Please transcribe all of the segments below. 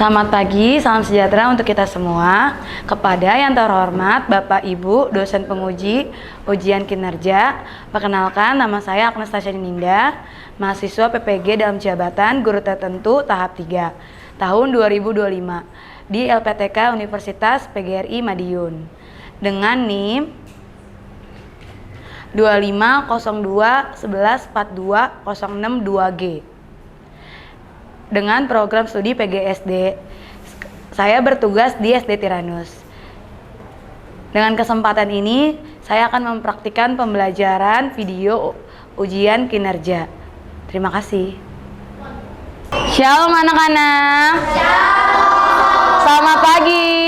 Selamat pagi, salam sejahtera untuk kita semua. Kepada yang terhormat Bapak Ibu, dosen penguji ujian kinerja, perkenalkan nama saya Agnes Tasya Ninda, mahasiswa PPG dalam jabatan guru tertentu tahap 3, tahun 2025 di LPTK Universitas PGRI Madiun dengan NIM 2502114202G dengan program studi PGSD. Saya bertugas di SD Tiranus. Dengan kesempatan ini, saya akan mempraktikkan pembelajaran video ujian kinerja. Terima kasih. Shalom anak-anak. Shalom. Selamat pagi.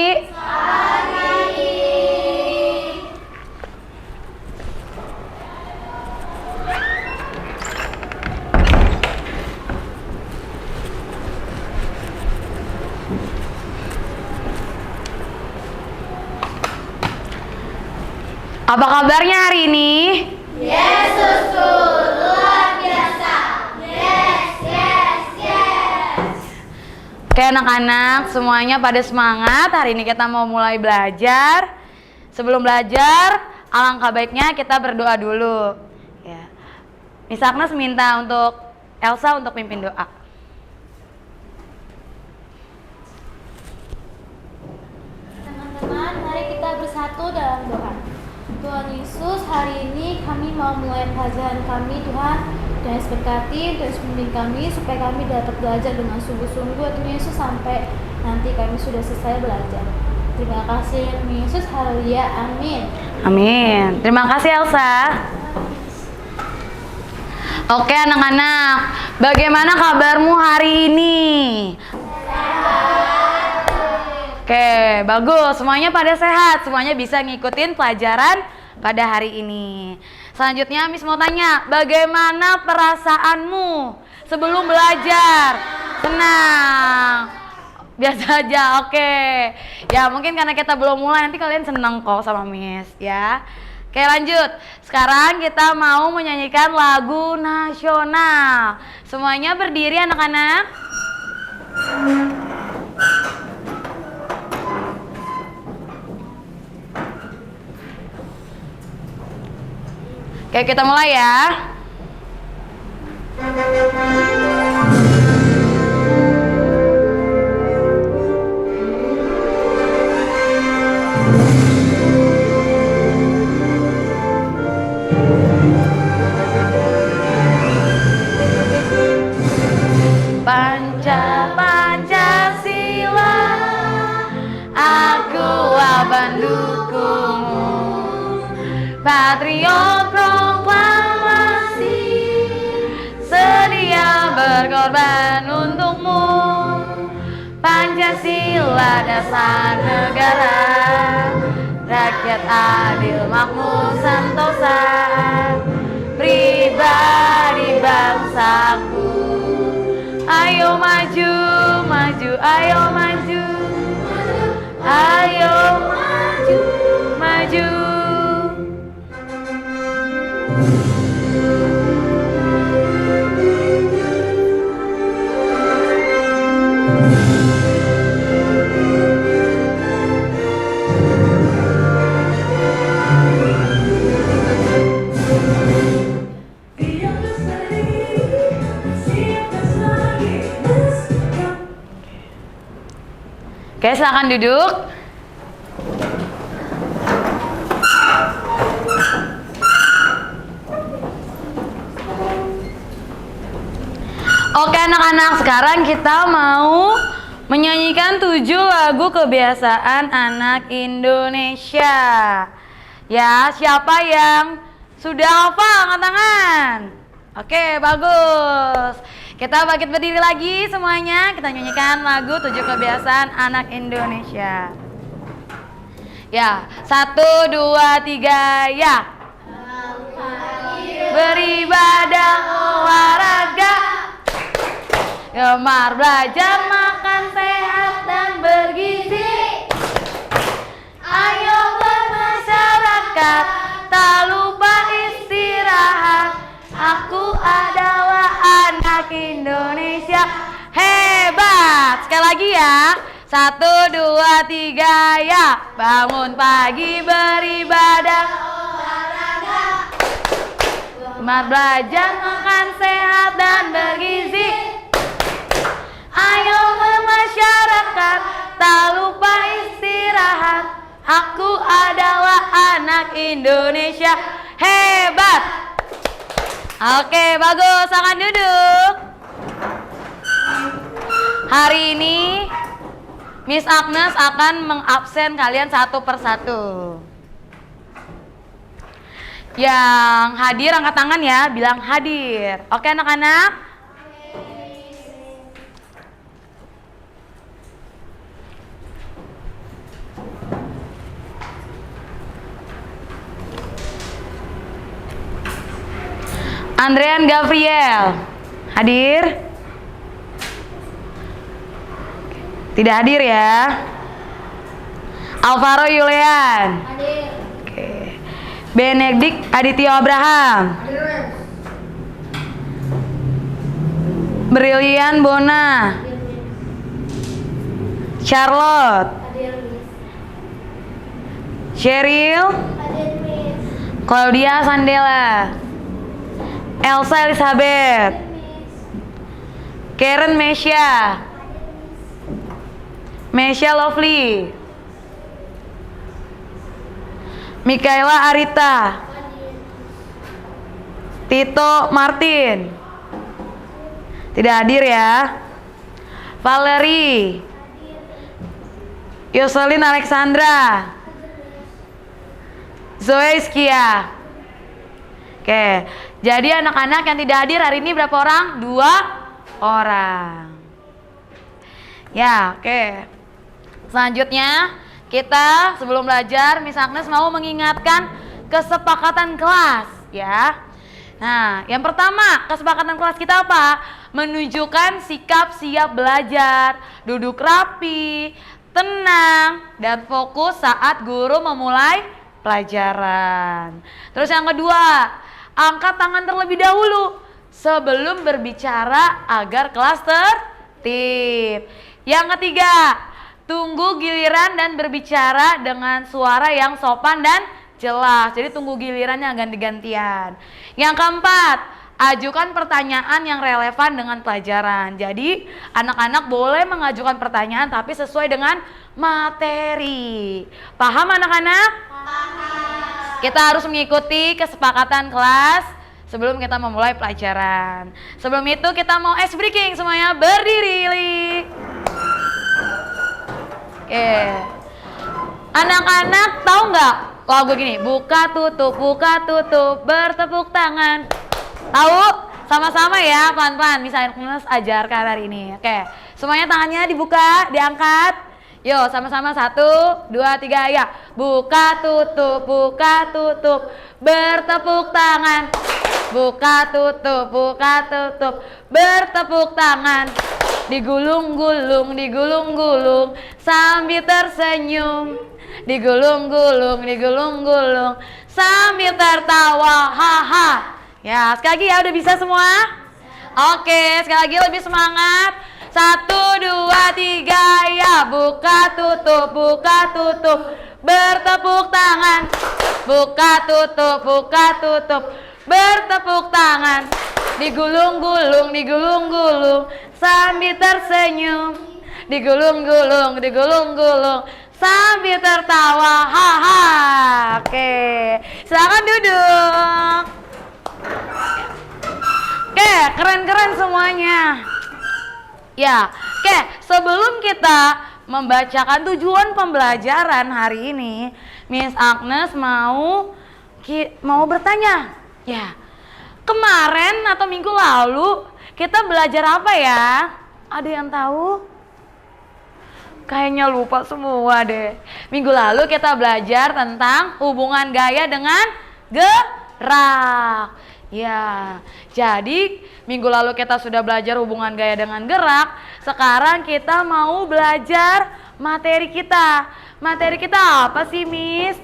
Apa kabarnya hari ini? Yesus luar biasa. Yes. Oke anak-anak, semuanya pada semangat. Hari ini kita mau mulai belajar. Sebelum belajar, alangkah baiknya kita berdoa dulu. Ya. Miss Agnes minta untuk Elsa untuk pimpin doa. Teman-teman, mari kita bersatu dalam doa. Tuhan Yesus, hari ini kami mau mulai pelajaran kami, Tuhan. Dan berkati, terus membimbing kami supaya kami dapat belajar dengan sungguh-sungguh, Tuhan Yesus, sampai nanti kami sudah selesai belajar. Terima kasih, Tuhan Yesus. Haleluya. Amin. Amin. Terima kasih Elsa. Oke anak-anak, bagaimana kabarmu hari ini? Oke, bagus. Semuanya pada sehat. Semuanya bisa ngikutin pelajaran pada hari ini. Selanjutnya Miss mau tanya, bagaimana perasaanmu sebelum belajar? Senang? Biasa aja, oke. Ya mungkin karena kita belum mulai, nanti kalian senang kok sama Miss ya. Oke lanjut. Sekarang kita mau menyanyikan lagu nasional. Semuanya berdiri anak-anak. Oke, kita mulai ya. Pancasila, aku akan dukungmu. Patriot proklamasi, sedia berkorban untukmu. Pancasila dasar negara, rakyat adil makmur sentosa, pribadi bangsaku. Ayo maju, maju, ayo maju, ayo maju, maju. Oke, silakan duduk. Oke anak-anak, sekarang kita mau menyanyikan 7 lagu kebiasaan anak Indonesia. Ya, siapa yang sudah hafal? Angkat tangan. Oke, bagus. Kita bangkit berdiri lagi semuanya. Kita nyanyikan lagu 7 kebiasaan anak Indonesia. Ya, 1, 2, 3, ya. Beribadah, olahraga, gemar belajar, makan sehat dan bergizi. Ayo bermasyarakat, tak lupa istirahat. Aku adalah anak Indonesia hebat. sekali lagi ya. 1, 2, 3, ya. Bangun pagi beribadah, semangat belajar, makan sehat dan bergizi. Ayo bermasyarakat, tak lupa istirahat. Aku adalah anak Indonesia hebat. Oke, bagus. Akan duduk. Hari ini Miss Agnes akan mengabsen kalian satu persatu. Yang hadir angkat tangan ya, bilang hadir. Oke anak-anak? Andrean Gabriel hadir? Tidak hadir ya. Alvaro Yulian Hadir. Oke. Benedict Aditya Abraham. Brilian Bona. Charlotte. Hadir, Miss. Cheryl. Hadir, Miss. Claudia Sandela. Elsa Elizabeth. Miss. Karen Mesya. Mesya Lovely. Mikaela Arita. Tito Martin. Tidak hadir ya. Valerie. Yoselin Alexandra. Zoe Iskia. Oke, jadi anak-anak yang tidak hadir hari ini berapa orang? 2 orang. Ya, oke. Selanjutnya kita sebelum belajar Miss Agnes mau mengingatkan kesepakatan kelas ya. Nah, yang pertama kesepakatan kelas kita apa? Menunjukkan sikap siap belajar, duduk rapi, tenang, dan fokus saat guru memulai pelajaran. Terus yang kedua, angkat tangan terlebih dahulu sebelum berbicara agar kelas tertib. Yang ketiga, tunggu giliran dan berbicara dengan suara yang sopan dan jelas. Jadi tunggu gilirannya ganti-gantian. Yang keempat, ajukan pertanyaan yang relevan dengan pelajaran. Jadi anak-anak boleh mengajukan pertanyaan tapi sesuai dengan materi. Paham anak-anak? Paham. Kita harus mengikuti kesepakatan kelas sebelum kita memulai pelajaran. Sebelum itu kita mau ice breaking, semuanya berdiri. Oke. Anak-anak tahu nggak lagu gini? Buka tutup, bertepuk tangan. Tahu? Sama-sama ya, pelan-pelan. Misalnya Agnes ajarkan hari ini. Oke. Semuanya tangannya dibuka, diangkat. Yo, sama-sama 1, 2, 3, ya. Buka tutup, bertepuk tangan. Buka tutup, bertepuk tangan. Digulung-gulung sambil tersenyum. Digulung-gulung sambil tertawa. Haha. Ya, sekali lagi ya, udah bisa semua? Oke, sekali lagi lebih semangat. 1, 2, 3, ya. Buka tutup, bertepuk tangan. Buka tutup, bertepuk tangan. Digulung-gulung sambil tersenyum. Digulung-gulung sambil tertawa. Haha. Oke, silakan duduk. Oke, keren-keren semuanya. Ya, oke, sebelum kita membacakan tujuan pembelajaran hari ini, Miss Agnes mau bertanya. Ya, kemarin atau minggu lalu kita belajar apa ya? Ada yang tahu? Kayaknya lupa semua deh. Minggu lalu kita belajar tentang hubungan gaya dengan gerak. Ya, jadi minggu lalu kita sudah belajar hubungan gaya dengan gerak. Sekarang kita mau belajar materi kita. Materi kita apa sih, Miss?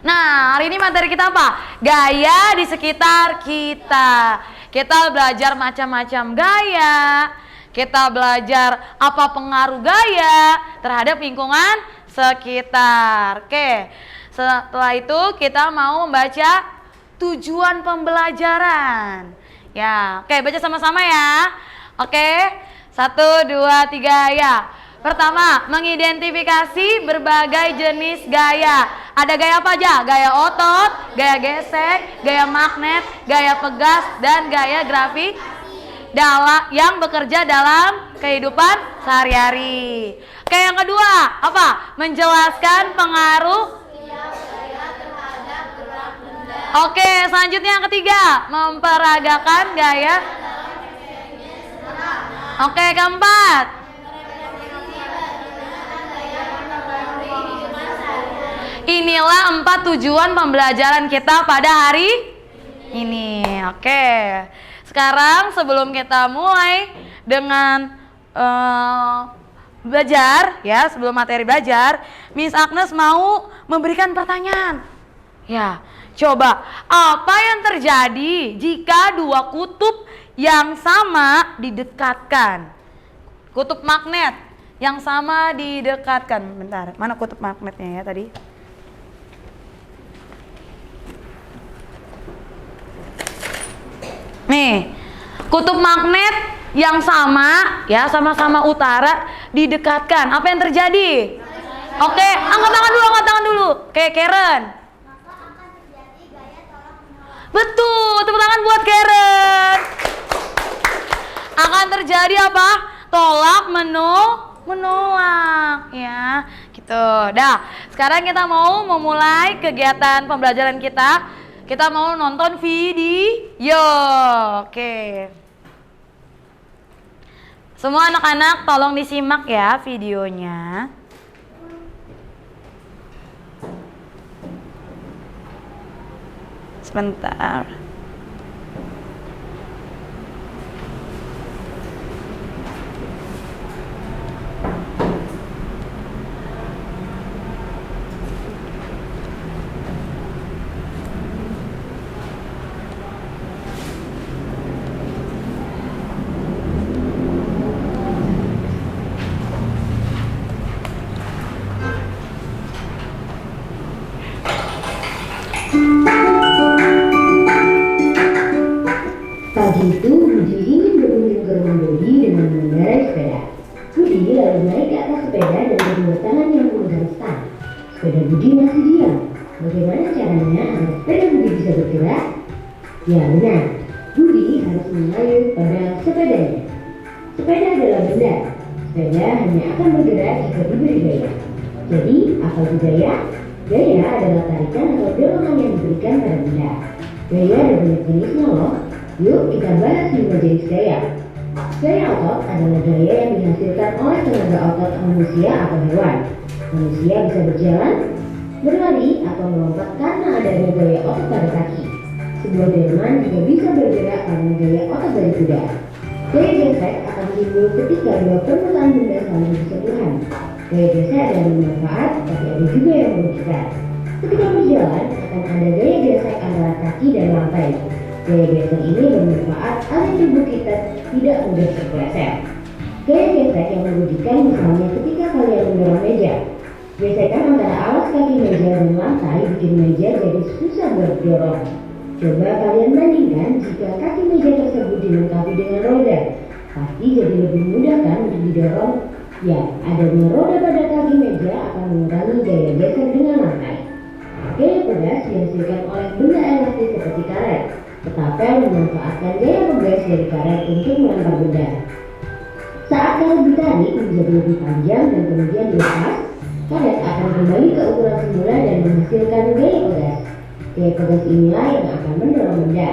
Nah, hari ini materi kita apa? Gaya di sekitar kita. Kita belajar macam-macam gaya. Kita belajar apa pengaruh gaya terhadap lingkungan sekitar. Oke. Setelah itu kita mau membaca tujuan pembelajaran. Ya, oke, baca sama-sama ya. Oke. 1, 2, 3 ya. Pertama, mengidentifikasi berbagai jenis gaya. Ada gaya apa aja? Gaya otot, gaya gesek, gaya magnet, gaya pegas, dan gaya grafik yang bekerja dalam kehidupan sehari-hari. Oke, yang kedua, apa? Menjelaskan pengaruh. Oke, selanjutnya yang ketiga, memperagakan gaya. Oke, keempat. Inilah 4 tujuan pembelajaran kita pada hari ini. Oke. Sekarang sebelum kita mulai dengan belajar ya, sebelum materi belajar, Miss Agnes mau memberikan pertanyaan. Ya, coba apa yang terjadi jika dua kutub yang sama didekatkan? Kutub magnet yang sama didekatkan. Bentar, mana kutub magnetnya ya tadi? Nih, kutub magnet yang sama ya, sama-sama utara didekatkan. Apa yang terjadi? Oke, angkat tangan dulu. Kayak Karen. Betul, tepuk tangan buat Karen. Akan terjadi apa? Tolak menolak ya, gitu. Dah, sekarang kita mau memulai kegiatan pembelajaran kita. Kita mau nonton video. Oke. Semua anak-anak tolong disimak ya videonya. Sebentar. Pagi itu, Budi ingin berkunjung ke rumah Dodi dengan mengendarai sepeda. Budi lalu naik ke atas sepeda dan kedua tangannya memegang stang. Sepeda Budi masih diam. Bagaimana caranya agar sepeda Budi bisa bergerak? Ya benar, Budi harus mengayuh pedal sepedanya. Sepeda adalah benda. Sepeda hanya akan bergerak jika diberi gaya. Jadi, apa itu gaya? Gaya adalah tarikan atau dorongan yang diberikan pada benda. Gaya ada banyak jenisnya loh. Yuk kita bahas 5 jenis gaya. Gaya otot adalah gaya yang dihasilkan oleh tenaga otot manusia atau hewan. Manusia bisa berjalan, berlari, atau melompat karena adanya gaya otot pada kaki. Sebuah delman juga bisa bergerak karena gaya otot dari kuda. Gaya gesek akan timbul ketika dua permukaan benda saling bersentuhan. Gaya gesek ada yang bermanfaat, tapi ada juga yang merugikan. Ketika berjalan akan ada gaya gesek antara kaki dan lantai. Gaya gesek ini bermanfaat agar tubuh kita tidak mudah terpeleset. Gaya gesek yang merugikan misalnya ketika kalian mendorong meja. Gesekan antara alas kaki meja dan lantai bikin meja jadi susah berdorong. Coba kalian bandingkan jika kaki meja tersebut dilengkapi dengan roda. Pasti jadi lebih mudah kan untuk didorong? Ya, adanya roda pada kaki meja akan mengurangi gaya gesek dengan lantai. Gaya pegas dihasilkan oleh benda elastis seperti karet. Ketapel memanfaatkan gaya pegas dari karet untuk melempar benda. Saat karet ditarik menjadi lebih panjang dan kemudian dilepas, karet akan kembali ke ukuran semula dan menghasilkan gaya pegas. Gaya pegas inilah yang akan mendorong benda.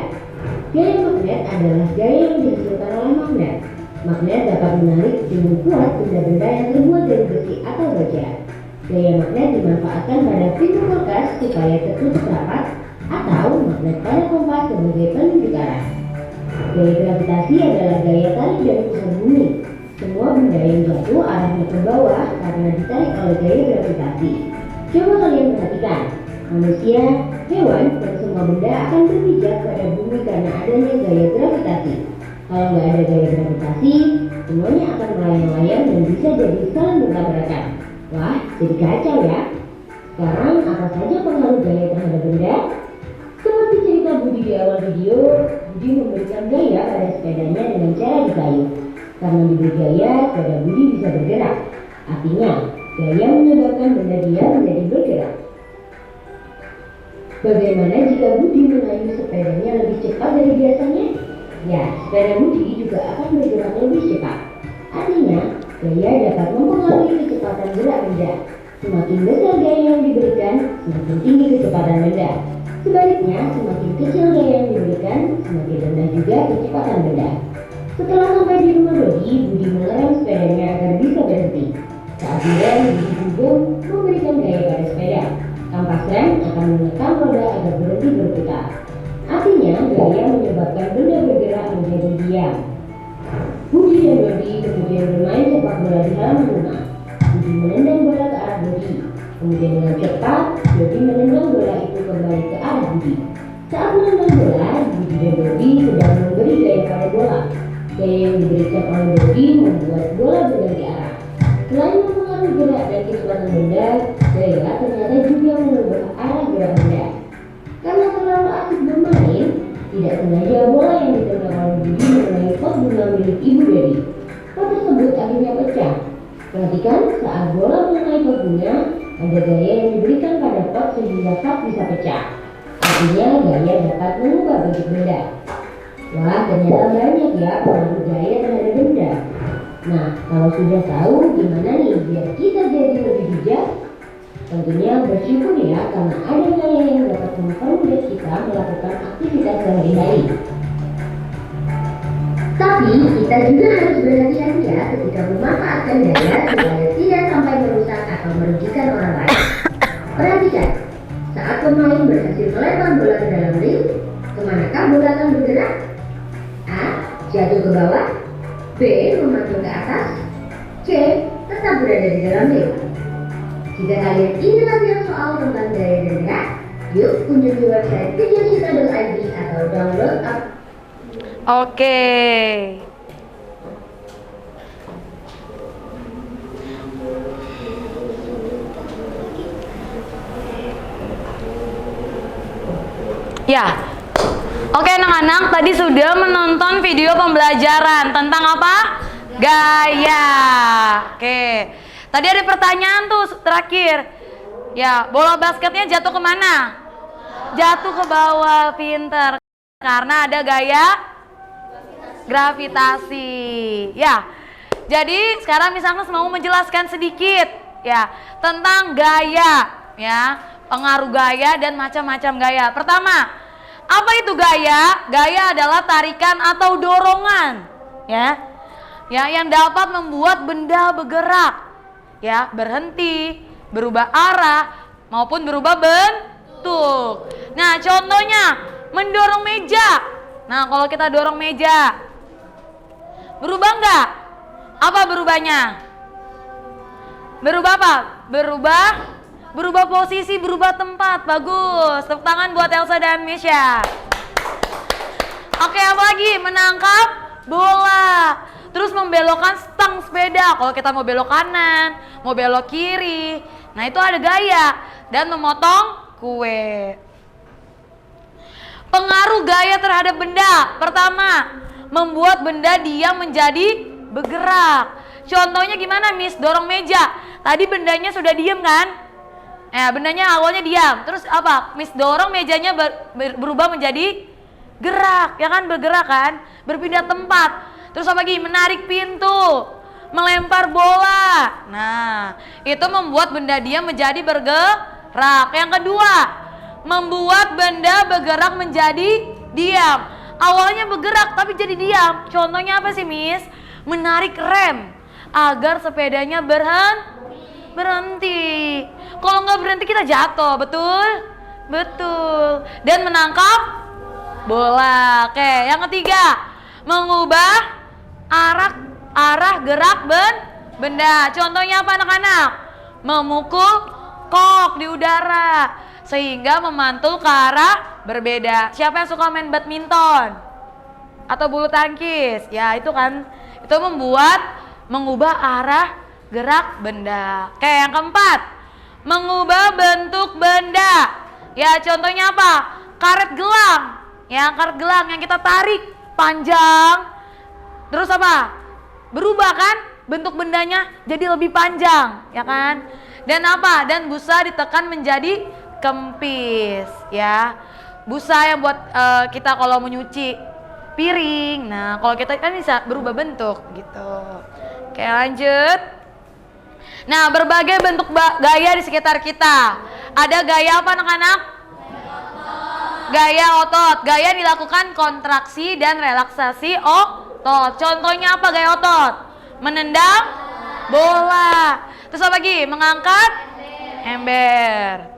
Gaya magnet adalah gaya yang dihasilkan oleh magnet. Magnet dapat menarik dengan kuat benda-benda yang terbuat dari besi atau baja. Gaya magnet dimanfaatkan pada pintu kulkas supaya tertutup rapat, atau magnet pada kompas sebagai penunjuk arah. Gaya gravitasi adalah gaya tarik dari pusat bumi. Semua benda yang jatuh arahnya ke bawah karena ditarik oleh gaya gravitasi. Coba kalian perhatikan, manusia, hewan, dan semua semua benda akan berpijak pada bumi karena adanya gaya gravitasi. Kalau nggak ada gaya gravitasi, semuanya akan melayang-layang dan bisa jadi saling bertabrakan. Wah, jadi kacau ya. Sekarang apa saja pengaruh gaya terhadap benda? Seperti cerita Budi di awal video, Budi memberikan gaya pada sepedanya dengan cara dikayuh. Karena diberi gaya, sepeda Budi bisa bergerak. Artinya, gaya menyebabkan benda dia menjadi bergerak. Bagaimana jika Budi mengayuh sepedanya lebih cepat dari biasanya? Ya, sepeda Budi juga akan bergerak lebih cepat. Artinya, gaya dapat mempengaruhi kecepatan gerak benda. Semakin besar gaya yang diberikan, semakin tinggi kecepatan benda. Sebaliknya, semakin kecil gaya yang diberikan, semakin rendah juga kecepatan benda. Setelah sampai di rumah Dodi, Budi mengerem sepedanya agar bisa berhenti. Saat direm, Budi juga memberikan gaya pada sepeda. Kampas rem akan menekan roda agar berhenti berputar. Artinya, gaya menyebabkan benda bergerak menjadi diam. Budi dan Dodi kemudian bermain sepak bola di halaman rumah. Budi menendang bola ke arah Dodi. Kemudian dengan cepat, Dodi menendang bola itu kembali ke arah Budi. Saat menendang bola, Budi dan Dodi sedang memberi gaya pada bola. Gaya yang diberikan oleh Dodi membuat bola berganti arah. Selain mempengaruhi gerak dan kecepatan benda, gaya ternyata juga mengubah arah gerak benda. Karena terlalu asik bermain, tidak sengaja bola yang ditendang oleh Budi mengenai pot bunga milik Ibu Dedi. Pot tersebut akhirnya pecah. Perhatikan, saat bola mengenai pot bunga, ada gaya yang diberikan pada pot sehingga pot bisa pecah. Artinya gaya dapat mengubah bentuk benda. Wah, ternyata banyak ya pengaruh gaya terhadap benda. Nah, kalau sudah tahu gimana nih biar kita jadi lebih bijak? Tentunya bersyukur ya karena ada gaya yang dapat mempermudah kita melakukan aktivitas sehari-hari. Tapi kita juga harus berhati-hati ya ketika memanfaatkan gaya supaya tidak sampai merusak atau merugikan orang lain. Perhatikan, saat pemain berhasil melempar bola ke dalam ring, kemanakah bola akan bergerak? A. Jatuh ke bawah. B. Memantul ke atas. C. Tetap berada di dalam ring. Jika kalian ingin latihan soal tentang gaya dan gerak, yuk kunjungi website videosita.id atau download app. Oke. Ya. Oke anak-anak, tadi sudah menonton video pembelajaran tentang apa? Gaya. Oke. Tadi ada pertanyaan tuh terakhir. Ya, bola basketnya jatuh kemana? Jatuh ke bawah, pinter. Karena ada gaya gravitasi. Ya. Jadi sekarang misalnya mau menjelaskan sedikit ya tentang gaya ya, pengaruh gaya dan macam-macam gaya. Pertama, apa itu gaya? Gaya adalah tarikan atau dorongan ya. Ya, yang dapat membuat benda bergerak ya, berhenti, berubah arah maupun berubah bentuk. Nah, contohnya mendorong meja. Nah, kalau kita dorong meja, berubah enggak? Apa berubahnya? Berubah apa? Berubah posisi, berubah tempat. Bagus. Tepuk tangan buat Elsa dan Misha. Oke, apa lagi? Menangkap bola. Terus membelokkan stang sepeda. Kalau kita mau belok kanan, mau belok kiri. Nah, itu ada gaya. Dan memotong kue. Pengaruh gaya terhadap benda. Pertama, membuat benda diam menjadi bergerak. Contohnya gimana, Miss? Dorong meja. Tadi bendanya sudah diam kan? Bendanya awalnya diam. Terus apa? Miss dorong mejanya berubah menjadi gerak. Ya kan, bergerak kan? Berpindah tempat. Terus apa lagi? Menarik pintu. Melempar bola. Nah, itu membuat benda diam menjadi bergerak. Yang kedua, membuat benda bergerak menjadi diam. Awalnya bergerak tapi jadi diam. Contohnya apa sih, Miss? Menarik rem agar sepedanya berhenti. Kalau nggak berhenti kita jatuh, betul? Betul. Dan menangkap bola. Oke, yang ketiga, mengubah arah gerak benda. Contohnya apa anak-anak? Memukul kok di udara. sehingga memantul ke arah berbeda. Siapa yang suka main badminton atau bulu tangkis? Ya itu kan, itu mengubah arah gerak benda. Oke, yang keempat, mengubah bentuk benda. Ya contohnya apa? Karet gelang. Ya karet gelang yang kita tarik panjang. Terus apa? Berubah kan bentuk bendanya jadi lebih panjang, ya kan? Dan apa? Dan busa ditekan menjadi kempis, ya. Busa yang buat kita kalau menyuci piring. Nah, kalau kita kan bisa berubah bentuk gitu. Oke, lanjut. Nah, berbagai bentuk gaya di sekitar kita. Ada gaya apa anak-anak? Gaya otot. Gaya dilakukan kontraksi dan relaksasi otot. Contohnya apa gaya otot? Menendang bola. Terus apa lagi? Mengangkat ember.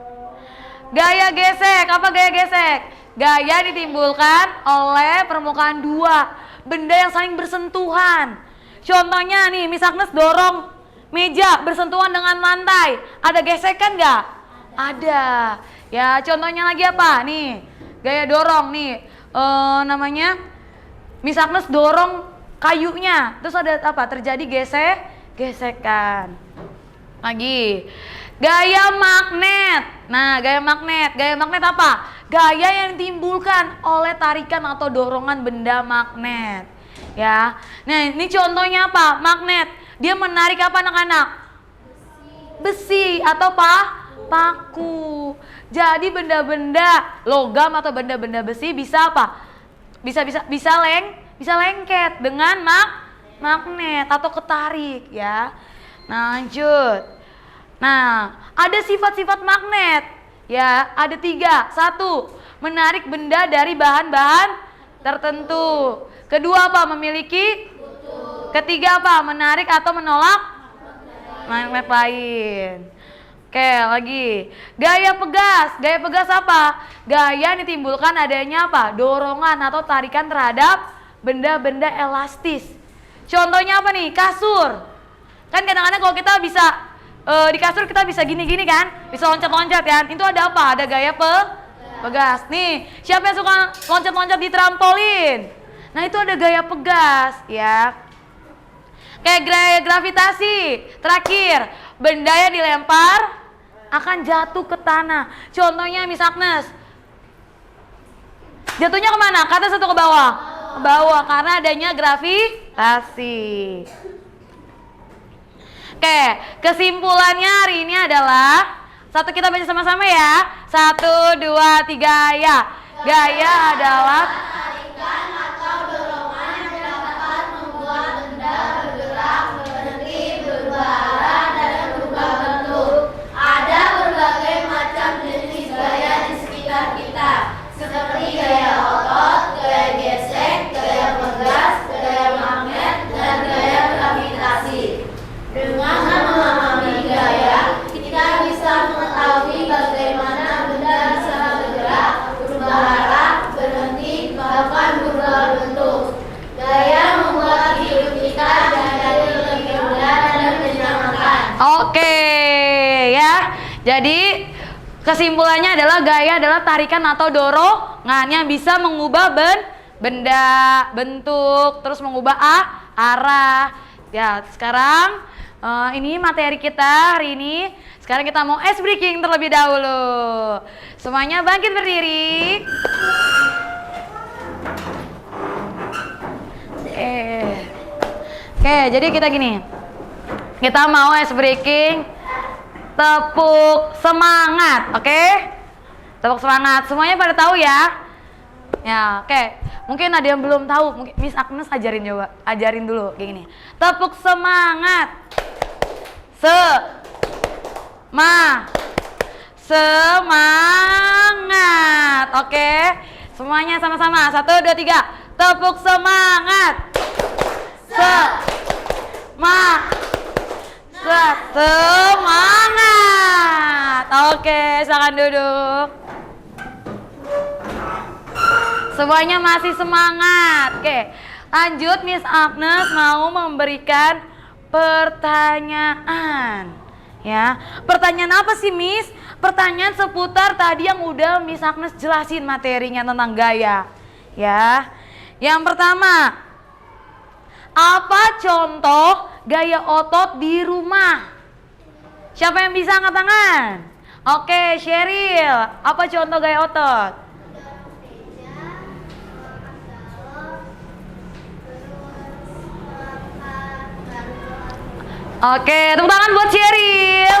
Gaya gesek. Apa gaya gesek? Gaya ditimbulkan oleh permukaan dua benda yang saling bersentuhan. Contohnya nih, Miss Agnes dorong meja bersentuhan dengan lantai. Ada gesekan nggak? Ada. Ya contohnya lagi apa? Nih, gaya dorong nih. Namanya Miss Agnes dorong kayunya. Terus ada apa? Terjadi gesekan. Lagi. Gaya magnet. Nah, gaya magnet. Gaya magnet apa? Gaya yang ditimbulkan oleh tarikan atau dorongan benda magnet. Ya. Nah, ini contohnya apa? Magnet. Dia menarik apa anak-anak? Besi atau paku. Jadi benda-benda logam atau benda-benda besi bisa apa? Bisa lengket dengan magnet atau ketarik, ya. Nah, lanjut. Nah, ada sifat-sifat magnet. Ya, ada 3. 1, menarik benda dari bahan-bahan tertentu. Kedua apa? Memiliki. Ketiga apa? Menarik atau menolak magnet lain. Oke, lagi. Gaya pegas. Gaya pegas apa? Gaya yang ditimbulkan adanya apa? Dorongan atau tarikan terhadap benda-benda elastis. Contohnya apa nih? Kasur. Kan kadang-kadang kalau kita bisa di kasur kita bisa gini-gini kan? Bisa loncat-loncat kan? Itu ada apa? Ada gaya pegas. Nih, siapa yang suka loncat-loncat di trampolin? Nah, itu ada gaya pegas, ya. Kayak gaya gravitasi. Terakhir, benda yang dilempar akan jatuh ke tanah. Contohnya Miss Agnes. Jatuhnya kemana? Ke atas atau ke bawah? Ke bawah, karena adanya gravitasi. Oke, kesimpulannya hari ini adalah, satu kita baca sama-sama ya. 1, 2, 3, ya. Gaya adalah tarikan atau dorongan yang dapat membuat benda bergerak, berhenti, berubah arah, dan berubah bentuk. Ada berbagai macam jenis gaya di sekitar kita, seperti gaya otot, gaya gesek, gaya pegas, gaya magnet, dan gaya gravitasi. Dengan memahami gaya, kita bisa mengetahui bagaimana benda bisa bergerak, berubah arah, berhenti, bahkan berubah bentuk. Gaya membuat hidup kita menjadi lebih mudah dan menyenangkan. Oke, ya. Jadi kesimpulannya adalah gaya adalah tarikan atau dorongan yang bisa mengubah benda, bentuk, terus mengubah arah. Ya, sekarang ini materi kita hari ini. Sekarang kita mau ice breaking terlebih dahulu. Semuanya bangkit berdiri. Oke, jadi kita gini. Kita mau ice breaking tepuk semangat, oke? Tepuk semangat. Semuanya pada tahu ya? Ya, oke. Mungkin ada yang belum tahu. Mungkin Miss Agnes ajarin dulu kayak gini. Tepuk semangat. Semangat. Oke. Semuanya sama-sama. 1, 2, 3. Tepuk semangat. Semangat. Oke, silakan duduk. Semuanya masih semangat. Oke. Lanjut, Miss Agnes mau memberikan pertanyaan. Ya, pertanyaan apa sih Miss? Pertanyaan seputar tadi yang udah Miss Agnes jelasin materinya tentang gaya. Ya, yang pertama, apa contoh gaya otot di rumah? Siapa yang bisa angkat tangan? Oke, Sheryl, apa contoh gaya otot? Oke, tepuk tangan buat Sheryl.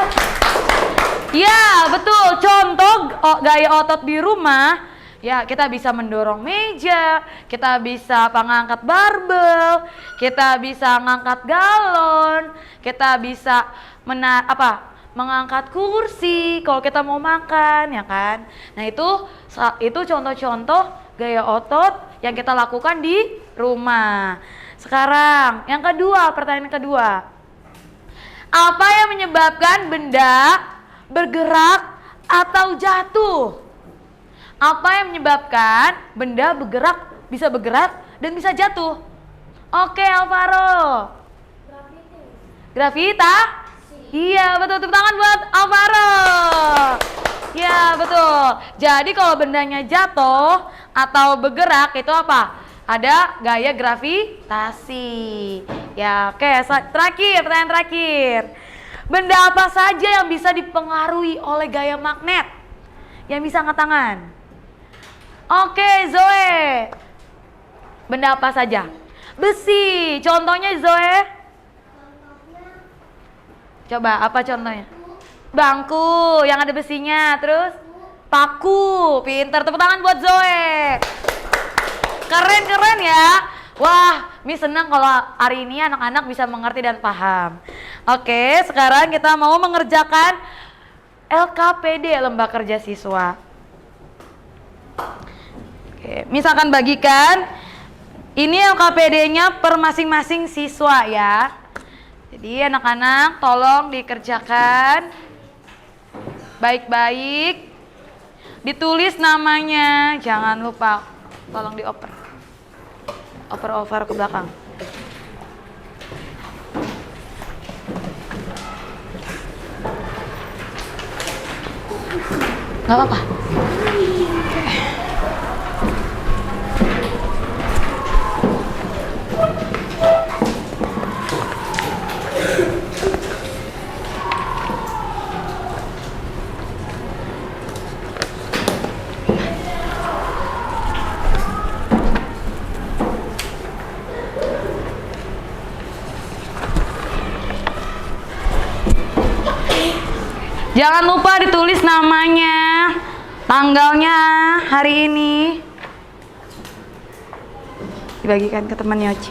Ya, betul. Contoh gaya otot di rumah, ya kita bisa mendorong meja, kita bisa ngangkat barbel, kita bisa ngangkat galon, kita bisa mengangkat kursi kalau kita mau makan, ya kan? Nah, itu contoh-contoh gaya otot yang kita lakukan di rumah. Sekarang, yang kedua, pertanyaan kedua. Apa yang menyebabkan benda bergerak atau jatuh? Apa yang menyebabkan benda bisa bergerak dan bisa jatuh? Oke, Alvaro. Gravitasi. Iya, betul. Tepuk tangan buat Alvaro. Ya, betul. Jadi kalau bendanya jatuh atau bergerak itu apa? Ada gaya gravitasi. Ya, oke. Pertanyaan terakhir. Benda apa saja yang bisa dipengaruhi oleh gaya magnet? Yang bisa angkat tangan. Oke, Zoe. Benda apa saja? Besi. Contohnya, Zoe? Coba, apa contohnya? Bangku yang ada besinya. Terus? Paku. Pinter. Tepuk tangan buat Zoe. Keren ya. Wah, Miss senang kalau hari ini anak-anak bisa mengerti dan paham. Oke, sekarang kita mau mengerjakan LKPD, Lomba Kerja Siswa. Oke, Miss akan bagikan ini LKPD-nya per masing-masing siswa ya. Jadi anak-anak tolong dikerjakan baik-baik. Ditulis namanya, jangan lupa. Tolong dioper. Oper ke belakang. Gak apa-apa. Jangan lupa ditulis namanya, tanggalnya hari ini. Dibagikan ke teman Yoci.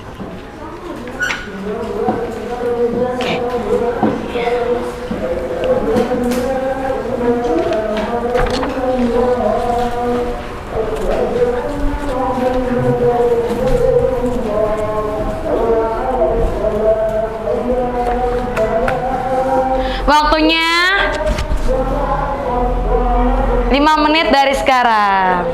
Waktunya 5 menit dari sekarang.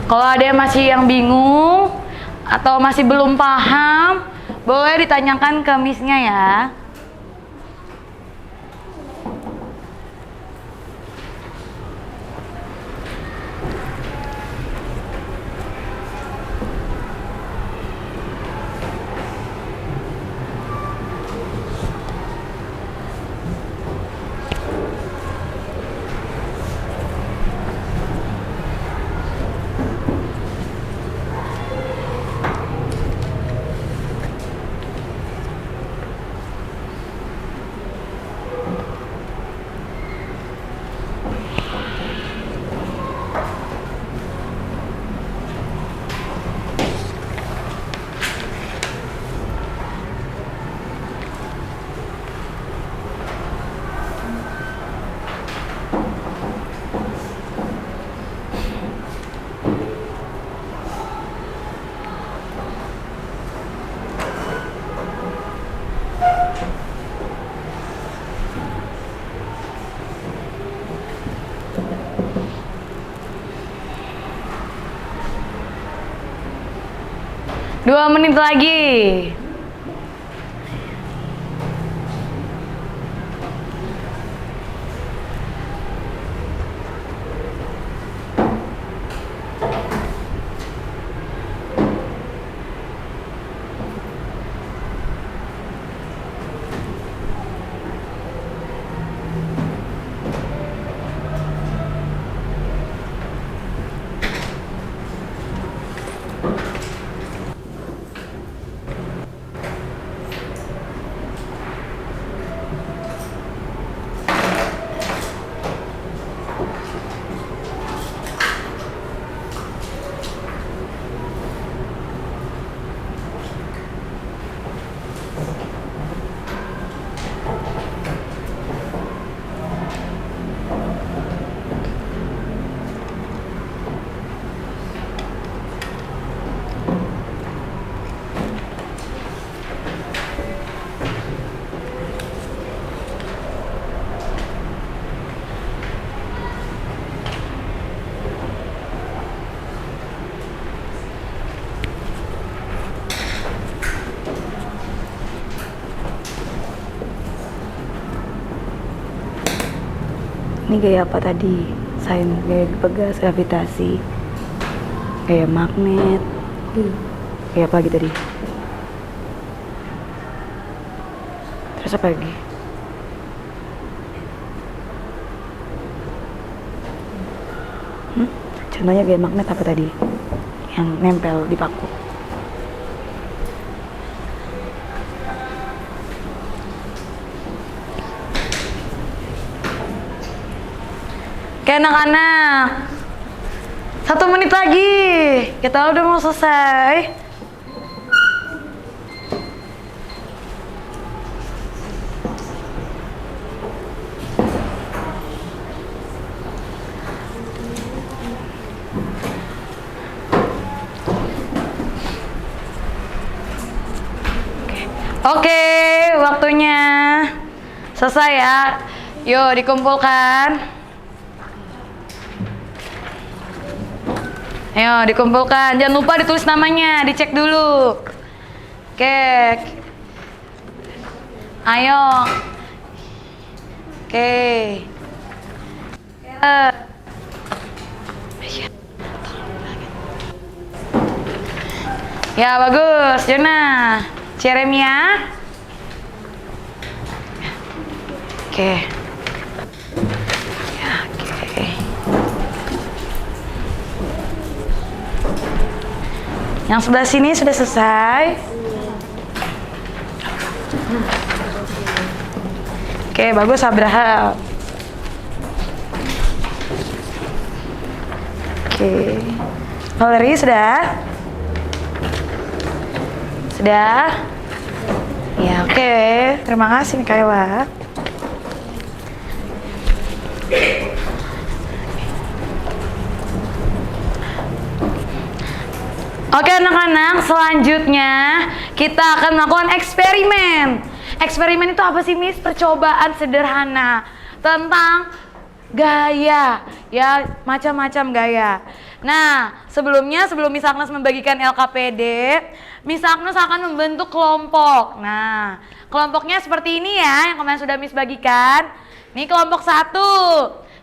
Kalau ada masih yang bingung atau masih belum paham, boleh ditanyakan ke Miss-nya ya. 2 menit lagi. Ini gaya apa tadi? Sain gaya pegas gravitasi, gaya magnet, gaya apa lagi tadi? Terus apa lagi? Contohnya gaya magnet apa tadi? Yang nempel di paku. Oke anak-anak, 1 menit lagi, kita udah mau selesai. Oke, waktunya selesai ya. Yuk dikumpulkan. Ayo dikumpulkan, jangan lupa ditulis namanya, dicek dulu. Oke. Ayo. Oke. Ya bagus, Jona. Jeremia. Oke. Ya, oke. Yang sebelah sini sudah selesai. Oke, bagus Abraham. Oke. Valerie sudah? Sudah? Ya, oke. Terima kasih Mikaela. Oke anak-anak, selanjutnya kita akan melakukan eksperimen. Eksperimen itu apa sih Miss? Percobaan sederhana tentang gaya, ya macam-macam gaya. Nah, sebelum Miss Agnes membagikan LKPD, Miss Agnes akan membentuk kelompok. Nah, kelompoknya seperti ini ya, yang kemarin sudah Miss bagikan. Ini kelompok 1,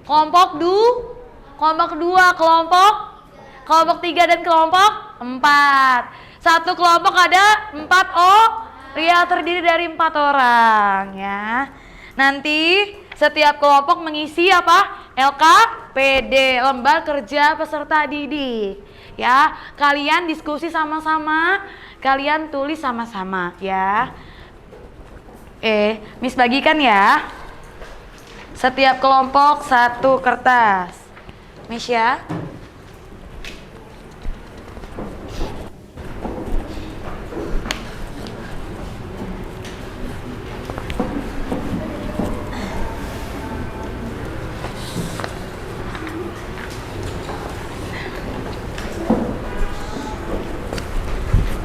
kelompok 2, kelompok 3 dan kelompok 4. Satu kelompok ada 4 ya, terdiri dari 4 orang ya. Nanti setiap kelompok mengisi apa? LKPD, lembar kerja peserta didik. Ya, kalian diskusi sama-sama, kalian tulis sama-sama ya. Miss bagikan ya. Setiap kelompok 1 kertas. Miss ya.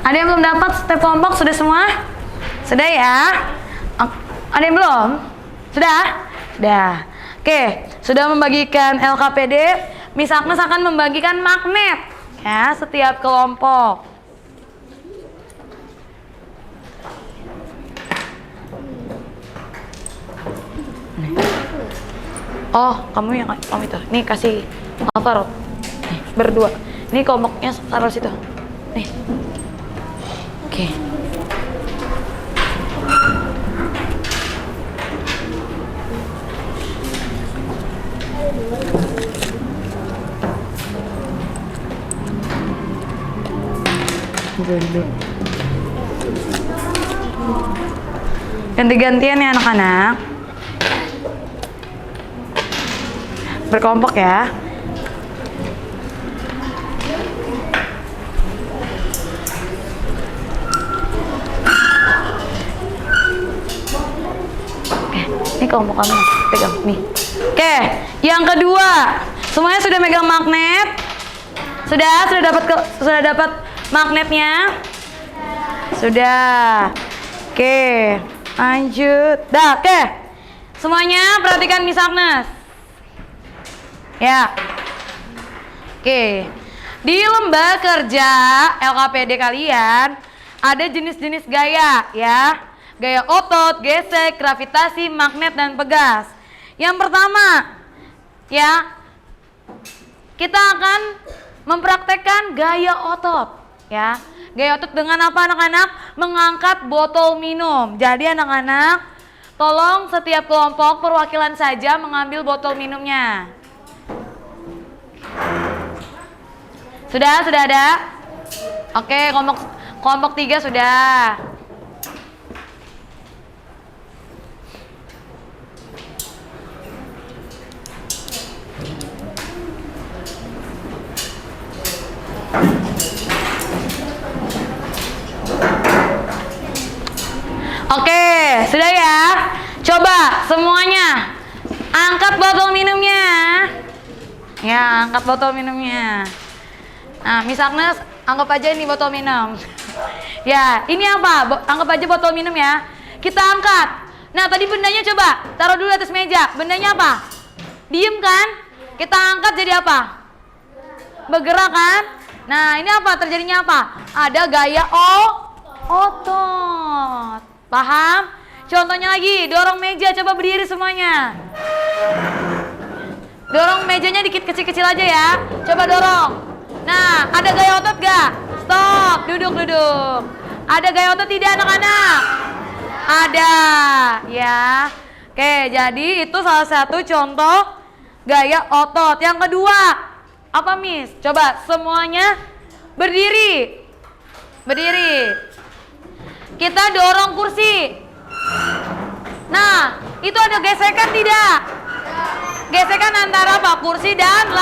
Ada yang belum dapat setiap kelompok? Sudah semua? Sudah ya? Ada yang belum? Sudah? Sudah. Oke, sudah membagikan LKPD. Miss Agnes akan membagikan magnet ya, setiap kelompok. Oh, kamu yang kamu itu. Nih kasih Alvaro. Nih, berdua. Nih kelompoknya taruh situ. Nih. Oke. Ganti-gantian ya anak-anak. Berkelompok ya. Oke, ini kelompok kamu. Pegang nih. Oke, yang kedua. Semuanya sudah megang magnet? Sudah dapat magnetnya? Sudah. Oke, lanjut. Dah, oke. Semuanya perhatikan Miss Agnes. Ya. Oke. Di lembar kerja LKPD kalian ada jenis-jenis gaya ya. Gaya otot, gesek, gravitasi, magnet, dan pegas. Yang pertama, ya, kita akan mempraktekkan gaya otot, ya. Gaya otot dengan apa anak-anak? Mengangkat botol minum. Jadi anak-anak, tolong setiap kelompok perwakilan saja mengambil botol minumnya. Sudah ada? Oke, kelompok 3 sudah. Oke, sudah ya. Coba semuanya angkat botol minumnya. Ya, angkat botol minumnya. Nah, Miss Agnes, anggap aja ini botol minum. Ya, ini apa? Anggap aja botol minum ya. Kita angkat. Nah, tadi bendanya coba taruh dulu atas meja. Bendanya apa? Diem kan? Kita angkat jadi apa? Bergerak kan? Nah, ini apa? Terjadinya apa? Ada gaya otot. Paham? Contohnya lagi, dorong meja, coba berdiri semuanya. Dorong mejanya dikit kecil-kecil aja ya. Coba dorong. Nah, ada gaya otot gak? Stop, duduk. Ada gaya otot tidak anak-anak? Ada, ya. Oke, jadi itu salah satu contoh gaya otot. Yang kedua, apa Miss? Coba semuanya berdiri. Kita dorong kursi. Nah, itu ada gesekan tidak? Gesekan antara apa? Kursi dan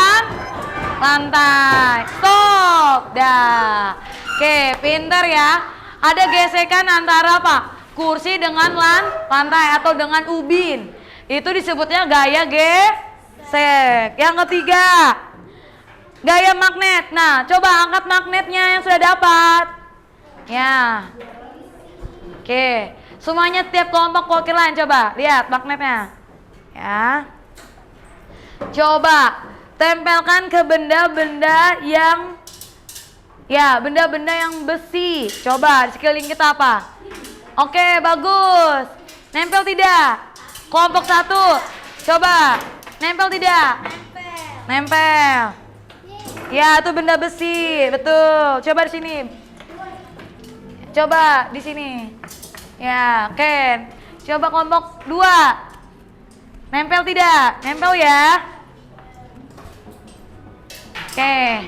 lantai. Stop. Dah. Oke, pinter ya. Ada gesekan antara apa? Kursi dengan lantai atau dengan ubin. Itu disebutnya gaya gesek. Yang ketiga, gaya magnet. Nah, coba angkat magnetnya yang sudah dapat. Ya. Oke, semuanya tiap kelompok perwakilan coba lihat magnetnya. Ya. Coba tempelkan ke benda-benda yang benda-benda yang besi. Coba di sekeliling kita apa? Oke, bagus. Nempel tidak? Kelompok 1. Coba. Nempel tidak? Nempel. Ya, itu benda besi. Betul. Coba di sini. Coba di sini. Ya, oke. Coba kelompok 2. Nempel tidak? Nempel ya. Oke.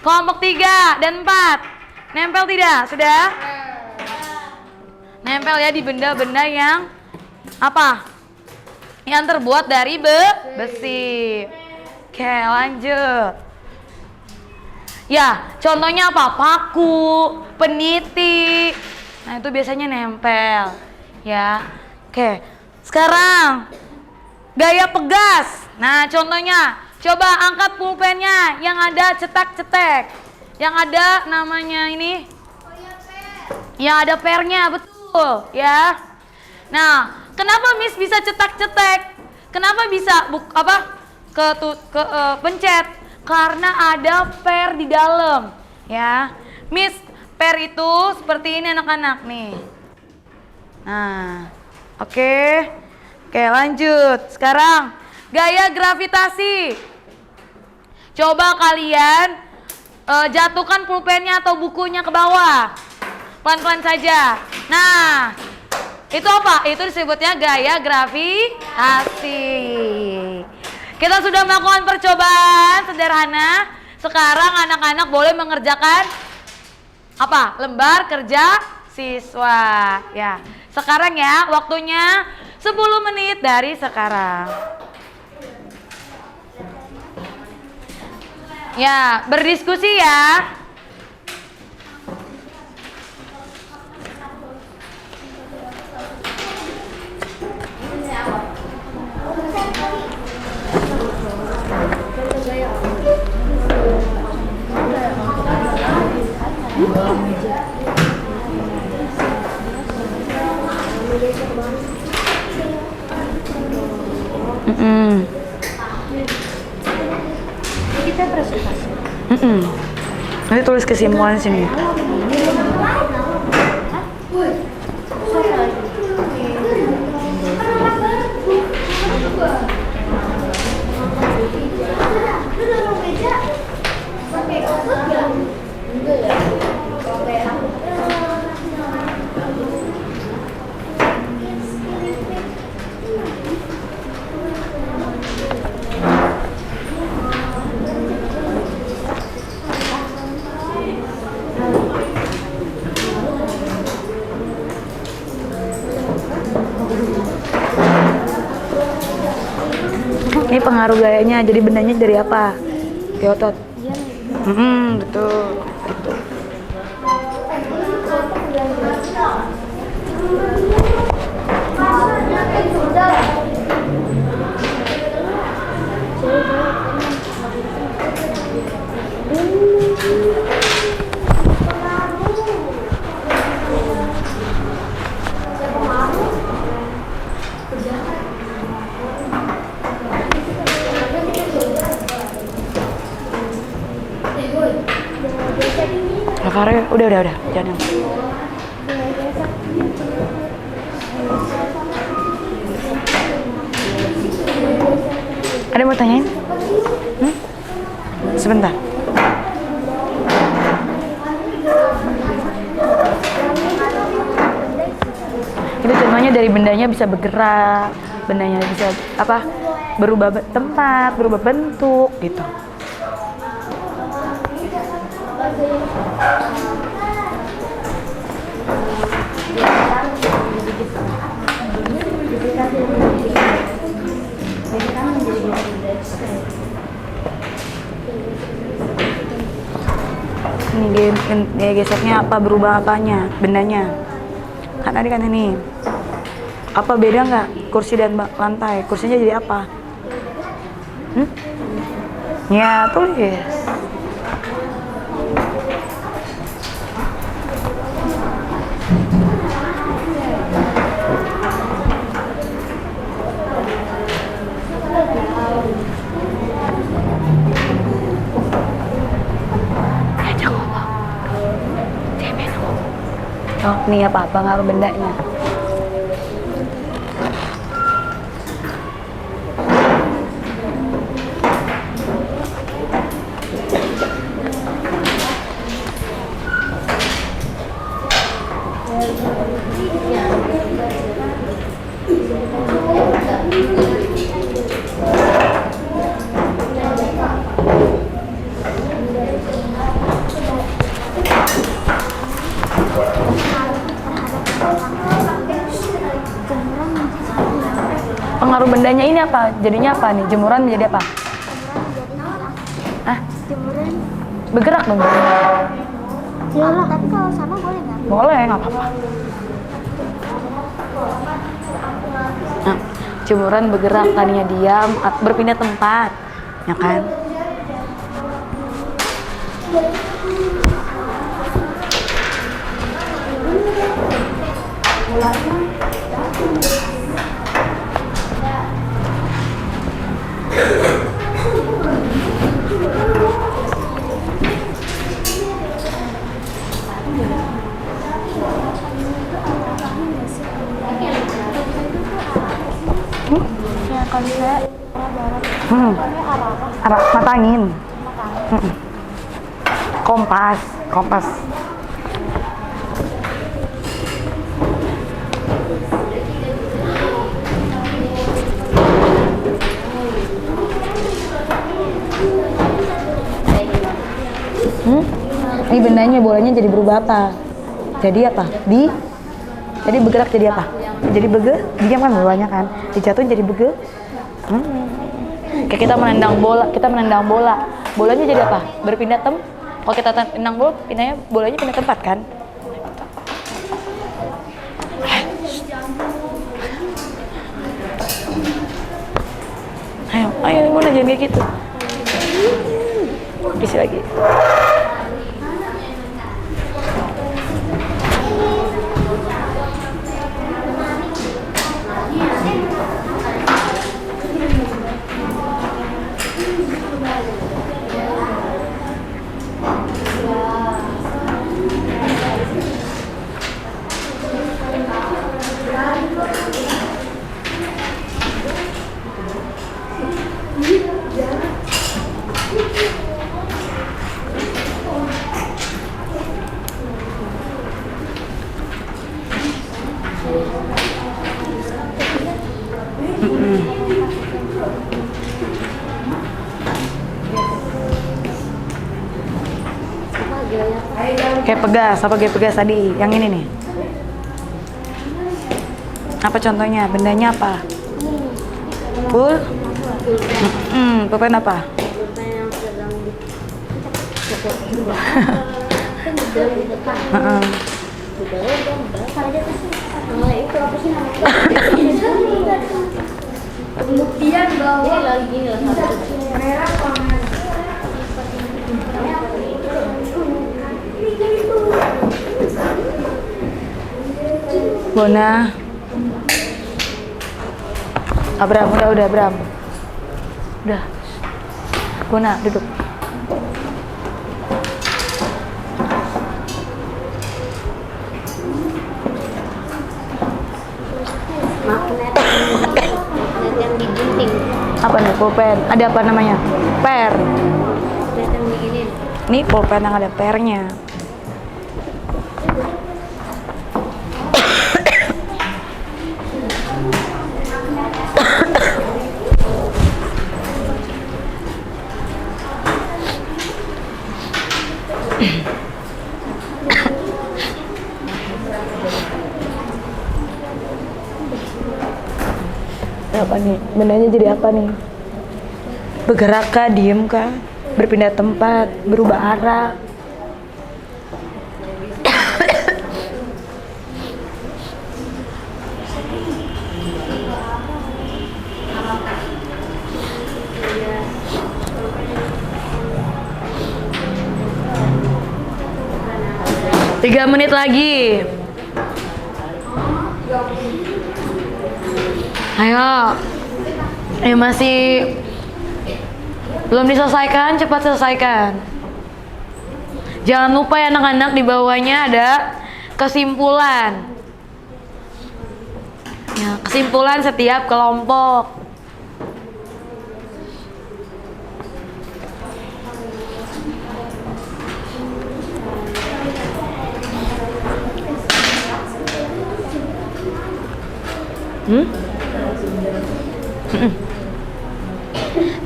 Kelompok 3 dan 4. Nempel tidak? Sudah? Nempel ya di benda-benda yang apa? Yang terbuat dari besi. Oke, lanjut. Ya, contohnya apa? Paku, peniti. Nah, itu biasanya nempel. Ya. Oke. Sekarang gaya pegas. Nah, contohnya coba angkat pulpennya yang ada cetak-cetek. Yang ada namanya ini. Yang ada pernya, betul, ya. Nah, kenapa Miss bisa cetak-cetek? Kenapa bisa pencet? Karena ada per di dalam, ya. Miss, per itu seperti ini anak-anak nih. Nah, oke, lanjut. Sekarang gaya gravitasi. Coba kalian jatuhkan pulpennya atau bukunya ke bawah. Pelan-pelan saja. Nah, itu apa? Itu disebutnya gaya gravitasi. Kita sudah melakukan percobaan sederhana. Sekarang anak-anak boleh mengerjakan apa? Lembar kerja siswa. Ya. Sekarang ya, waktunya 10 menit dari sekarang. Ya, berdiskusi ya. Kita presentasi. Nanti tulis kesimpulan sini. Ini pengaruh gayanya, jadi bendanya dari apa? Kayak otot. Betul. Itu. Rafael, udah, jangan. Ada mau tanyain? Sebentar. Itu contohnya dari bendanya bisa bergerak, bendanya bisa apa? Berubah tempat, berubah bentuk gitu. Ini geseknya apa, berubah apanya, bendanya. Kan tadi kan ini. Apa beda nggak kursi dan lantai? Kursinya jadi apa? Ya, tulis. Oh, nih apa ngaruh bendanya. Pengaruh bendanya ini apa? Jadinya apa nih? Jemuran menjadi apa? Jemuran Bergerak dong. iyalah. Tapi kalau sama boleh nggak? Boleh, nggak apa-apa. Nah, jemuran bergerak, tadinya diam, berpindah tempat, ya kan? Ya kalau saya barat. Hmm. Namanya Arafah. Apa? Mata angin. Mata. Kompas. Kompas. Ini bendanya, bolanya jadi berubah apa? Jadi apa? Jadi bergerak jadi apa? Jadi diam kan bolanya kan? Dijatuhin jadi Kayak kita menendang bola. Bolanya jadi apa? Berpindah kalau kita tendang bola, bolanya pindah tempat kan? Ayo, Mona jangan kayak gitu. Isi lagi. Kayak pegas tadi, yang ini nih. Apa contohnya? Bendanya apa? Pulpen apa? Kemudian bawa lagi merah pangan. Bona. Abram, udah Abram. Udah. Bona, duduk. Magnet yang digunting. Apa nih? Pulpen. Ada apa namanya? Per. Magnet yang diginin. Nih pulpen yang ada pernya. Apa nih? Bendanya jadi apa nih? Bergerak kah? Diem kah? Berpindah tempat? Berubah arah? Tiga menit lagi. Ayo, masih belum diselesaikan, cepat selesaikan. Jangan lupa ya anak-anak, di bawahnya ada kesimpulan. Ya, kesimpulan setiap kelompok.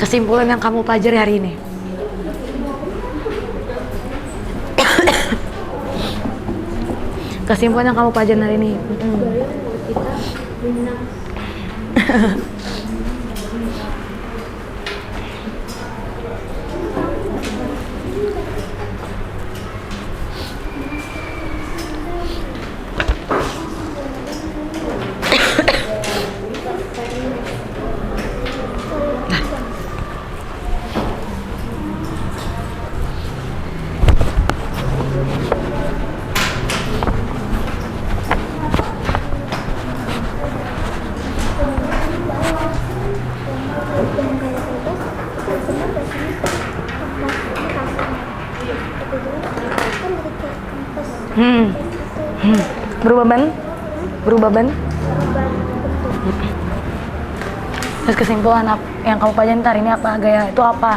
Kesimpulan yang kamu pelajari hari ini. Kesimpulan yang kamu pelajari hari ini. Berubah ban? Terus kesimpulan yang kamu pelajarin hari ini apa? Gaya itu apa?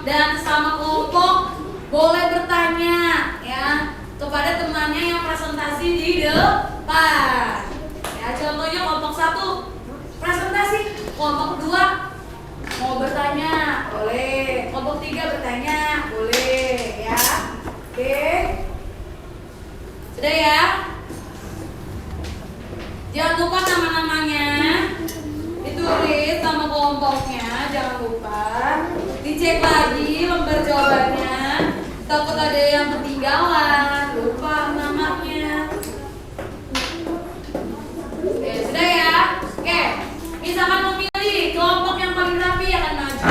Dan sama kelompok boleh bertanya ya kepada temannya yang presentasi di depan. Ya, contohnya kelompok 1 presentasi, kelompok 2 mau bertanya, boleh. Kelompok 3 bertanya, boleh ya. Oke. Sudah ya? Jangan lupa nama-namanya ditulis sama kelompoknya, jangan lupa. Dicek lagi lembar jawabannya, takut ada yang ketinggalan, lupa namanya. Oke, sudah ya? Oke, misalkan memilih kelompok yang paling rapi akan maju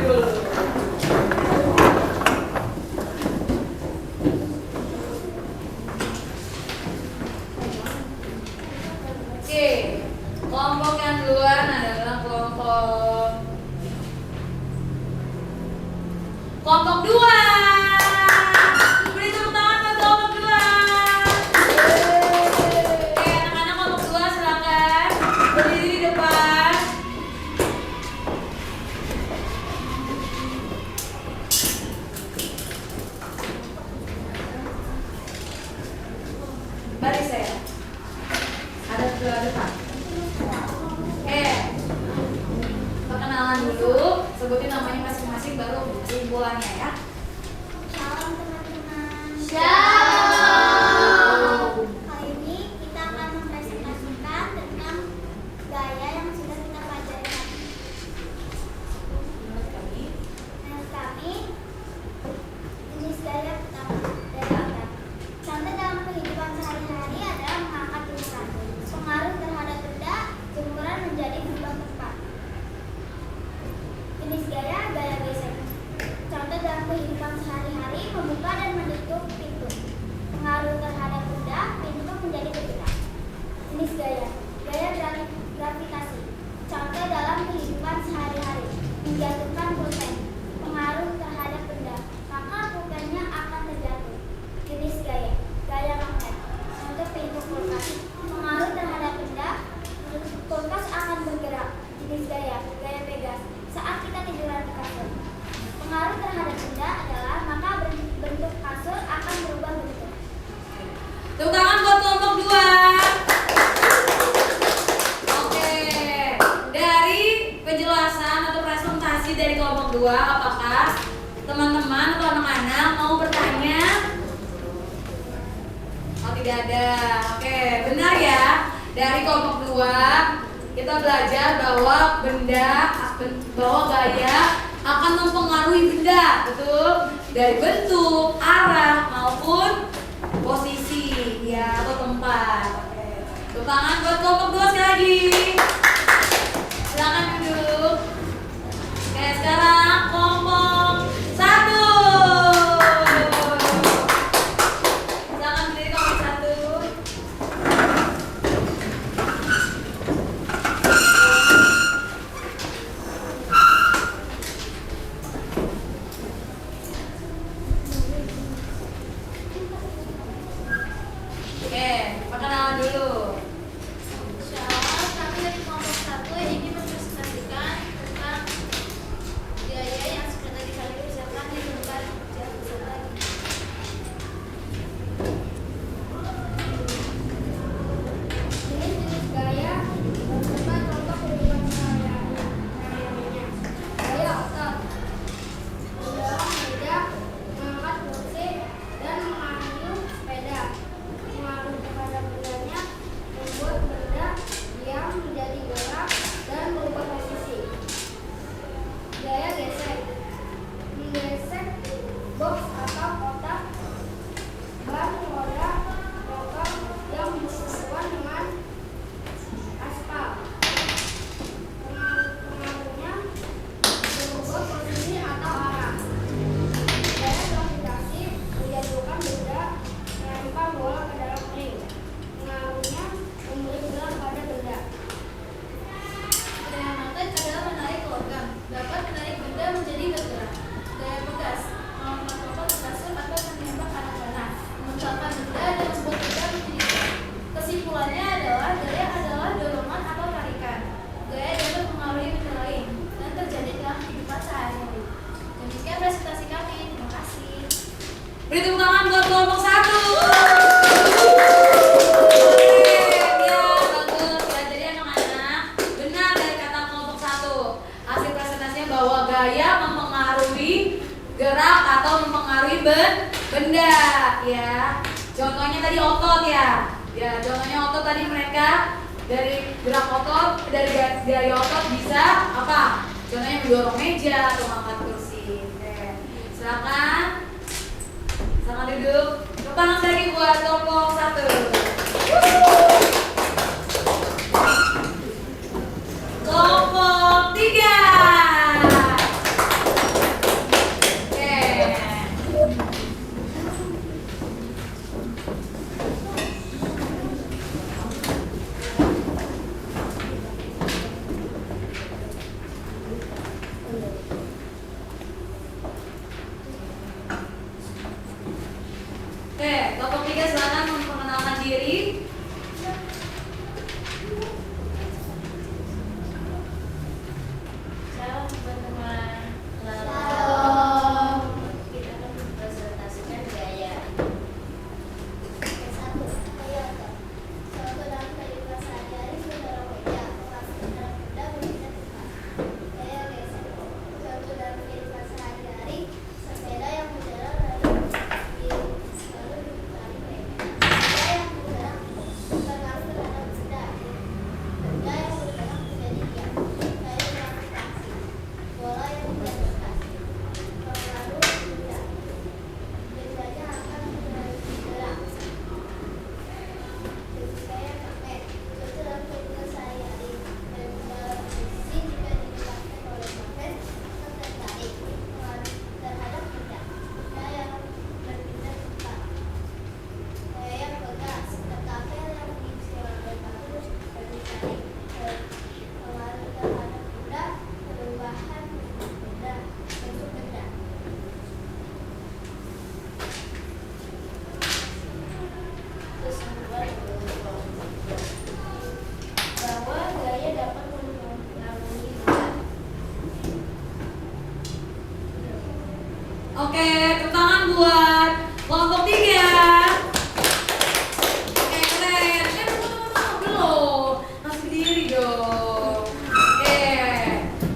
dulu. Oke, kelompok yang duluan adalah kelompok 2. Beri tepuk tangan buat kelompok 2. Oke, anak-anak kelompok 2 silakan berdiri di depan. Baris ya. Ada sebelah depan. Oke. Perkenalan dulu, sebutin namanya masing-masing baru kesimpulannya ya. Shalom teman-teman. Shalom. Kali ini kita akan mempresentasikan tentang gaya yang sudah kita pelajari. Menurut kami, jenis gaya pertama dari otak. Contoh dalam kehidupan sehari-hari adalah mengangkat jemuran. Pengaruh terhadap benda, jemuran menjadi berubah tempat. Jenis gaya gesek. Contoh dalam kehidupan sehari-hari membuka dan menutup pintu. Pengaruh terhadap benda, pintu menjadi bergerak. Jenis gaya gravitasi. Contoh dalam kehidupan sehari-hari menjatuhkan pulpen. Pengaruh terhadap benda, maka pulpennya akan terjatuh. Jenis gaya magnet. Contoh pintu kulkas. Pengaruh terhadap benda, kulkas akan bergerak. Jenis gaya pegas. Saat kita tiduran di kasur, pengaruh terhadap benda adalah maka bentuk kasur akan berubah bentuk. Tepuk tangan buat kelompok 2. Oke, dari penjelasan atau presentasi dari kelompok 2, apakah teman-teman atau anak-anak mau bertanya? Oh, tidak ada. Oke, benar ya. Dari kelompok 2 kita belajar bahwa gaya akan mempengaruhi benda, betul? Dari bentuk, arah maupun posisi ya atau tempat. Oke. Tepuk tangan buat kelompok 2 sekali lagi. Silakan duduk. Oke, sekarang kelompok 1. Silakan berdiri kelompok 1. atau mempengaruhi benda ya. Contohnya tadi otot ya. Ya, contohnya otot tadi mereka dari gerak otot, dari gaya otot bisa apa? Contohnya mendorong meja atau mengangkat kursi. Oke. Silakan. Silakan duduk. Tepuk tangan lagi buat kelompok 1. Kelompok 3. Oke, kelompok 3 silakan memperkenalkan diri. Salam teman-teman. Kita akan mempresentasikan gaya. Yang satu, Toyota. Contoh dalam kehidupan sehari-hari mendorong meja, mengangkat benda berpindah tempat. Gaya geser. Contoh dalam kehidupan sehari-hari, sepeda yang berjalan lalu ditarik meja. Benda yang bergerak berpengaruh terhadap benda. Benda yang bergerak menjadi diam. Gaya gravitasi. Bola yang dijatuhkan. Pengaruh benda. Bendanya akan bergerak. Gaya magnet. Contoh dalam kehidupan sehari-hari. Benda besi jika didekatkan oleh magnet akan tertarik. Pengaruh terhadap benda. Benda yang berpindah tempat. Gaya pegas. Ketapel yang diisi oleh batu bertarik. Pengaruh terhadap benda. Perubahan benda. Bentuk benda. Terus kedua, bahwa gaya dapat mempengaruhi benda. Oke, tepuk tangan buat kelompok 3. Oke, keren. Tunggu, belum. Masih berdiri dong. Oke.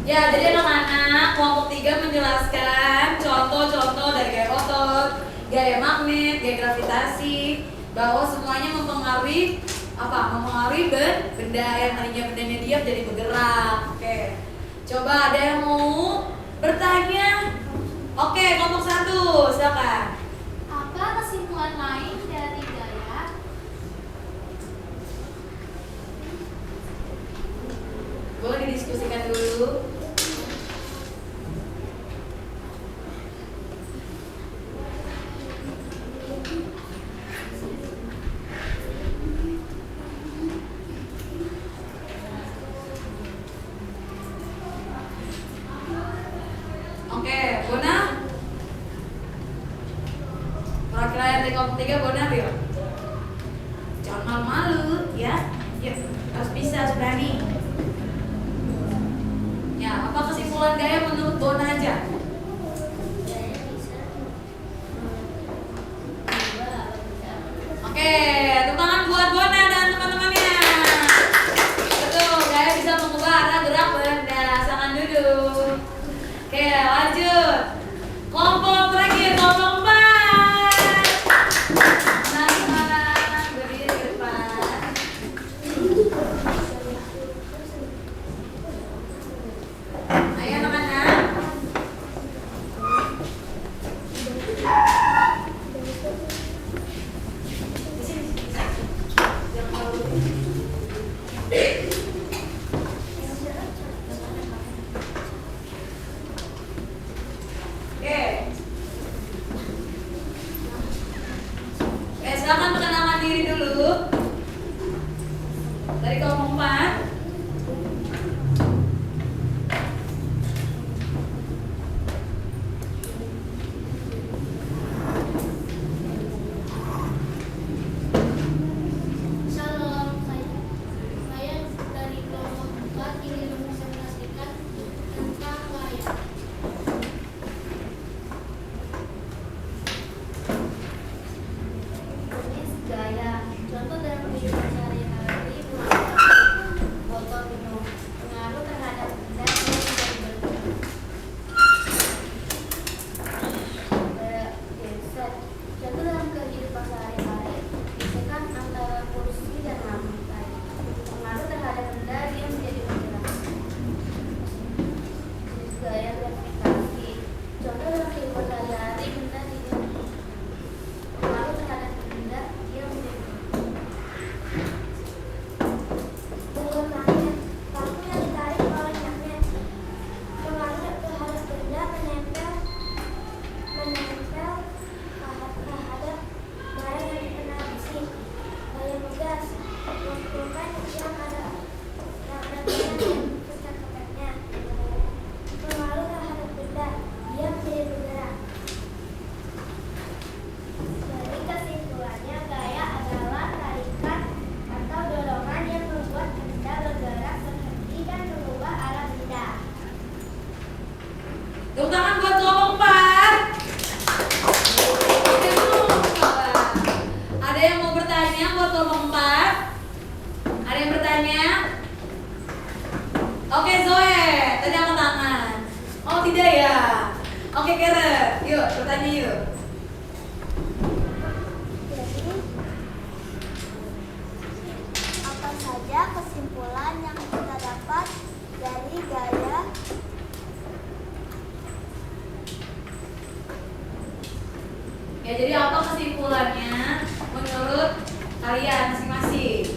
Ya, jadi anak-anak kelompok 3 menjelaskan contoh-contoh dari gaya otot, gaya magnet, gaya gravitasi, bahwa semuanya mempengaruhi apa? Mempengaruhi benda yang tadinya bendanya diam jadi bergerak. Oke. Coba ada yang mau bertanya? Oke, kelompok 1, silakan. Apa kesimpulan lain dari gaya? Boleh didiskusikan dulu. Oke, Bona. Perwakilan dari kelompok 3, Bona, yuk. Jangan malu-malu, ya. Yuk, harus bisa, harus berani. Ya, apa kesimpulan gaya menurut Bona aja? Gaya bisa mengubah benda. Oke, tepuk tangan buat Bona dan teman-temannya. Betul, gaya bisa mengubah arah gerak benda. Silakan duduk. Oke, lanjut. Kelompok terakhir, kelompok 4. Silakan berdiri ke depan. Ayo anak-anak. Di sini. menempel terhadap barang yang dikenal besi. Gaya ngegas, mengumpulkan yang ada yang pusat kepeknya. Pengaruh terhadap benda, dia menjadi bergerak. Jadi kesimpulannya, gaya adalah tarikan atau dorongan yang membuat benda bergerak berhenti dan mengubah arah benda. Tepuk tangan buat kelompok 4. Ada yang mau bertanya buat kelompok 4? Ada yang bertanya? Oke Zoe, tadi angkat tangan. Oh tidak ya? Oke Kere, yuk bertanya yuk. Jadi, apa saja kesimpulan yang kita dapat dari gaya? Ya jadi apa kesimpulannya menurut kalian masing-masing?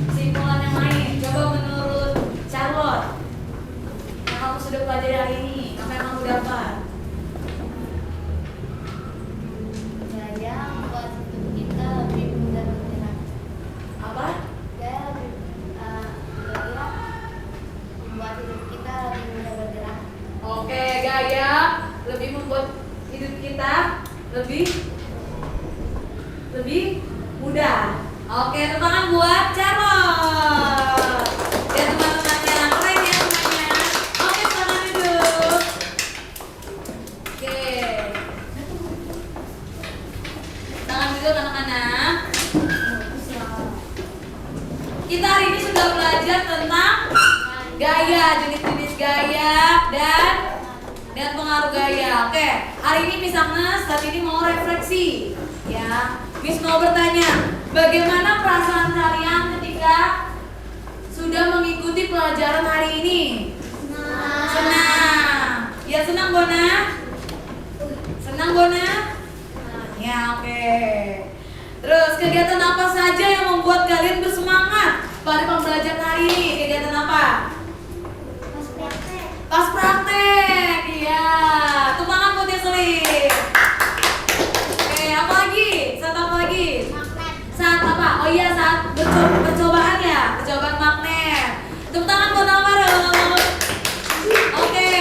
Kesimpulan yang lain, coba menurut Charlotte yang kamu sudah pelajari hari ini, apa yang kamu dapat? Gaya membuat hidup kita lebih mudah bergerak. Apa? Gaya membuat hidup kita lebih mudah bergerak. Oke, gaya lebih membuat hidup kita lebih mudah. Oke, tepuk tangan buat Charlotte. Ya teman-temannya, keren ya semuanya. Oke, tangan duduk. Oke. Tangan duduk anak-anak. Kita hari ini sudah belajar tentang gaya, jenis-jenis gaya dan pengaruh gaya. Oke, hari ini Miss Agnes saat ini mau refleksi. Ya, Miss mau bertanya, bagaimana perasaan kalian ketika sudah mengikuti pelajaran hari ini? Senang. Ya senang Bona? Senang Bona? Ya oke. Terus kegiatan apa saja yang membuat kalian bersemangat pada pembelajaran hari ini? Kegiatan apa? Pas praktek, iya. Tepuk tangan buat yang selip. Oke, apa lagi? Saat apa lagi? Saat apa? Oh iya, saat percobaan ya, percobaan magnet. Tepuk tangan buat Alvaro. Oke,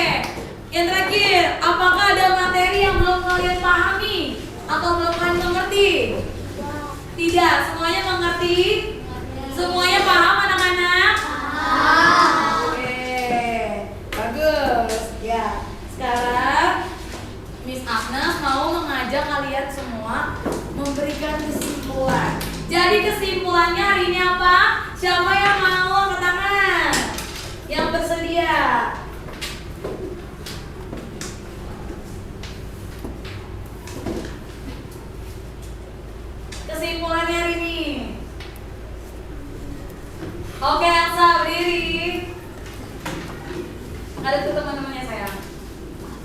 yang terakhir, apakah ada materi yang belum kalian pahami atau belum kalian mengerti? Tidak, semuanya mengerti? Semuanya paham anak-anak? Bagus. Ya, sekarang Miss Agnes mau mengajak kalian semua memberikan kesimpulan. Jadi kesimpulannya hari ini apa? Siapa yang mau angkat tangan? Yang bersedia? Kesimpulannya hari ini. Oke, Elsa berdiri. Ada tuh teman-temannya sayang.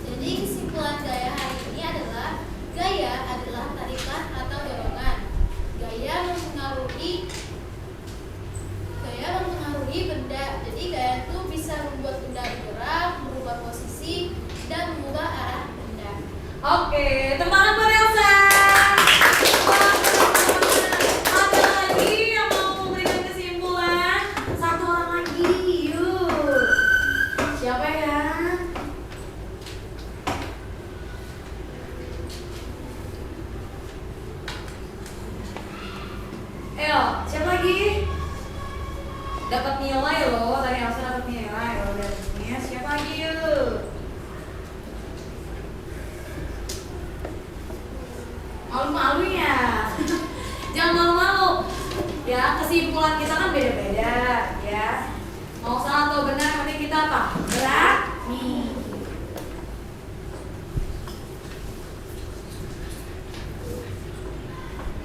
Jadi kesimpulan gaya hari ini adalah gaya adalah tarikan atau dorongan. Gaya mempengaruhi benda. Jadi gaya itu bisa membuat benda bergerak, merubah posisi, dan mengubah arah benda. Oke, teman-teman buat Elsa. Ada lagi yang mau memberikan kesimpulan? Satu orang lagi, yuk. Siapa ya? Siapa lagi? Dapat nilai loh, tadi Elsa dapat nilai loh dari sini. Siapa lagi yuk? Malu-malu ya? Jangan malu-malu. Ya, kesimpulan kita kan beda-beda ya. Mau salah atau benar, nanti kita apa? Berani.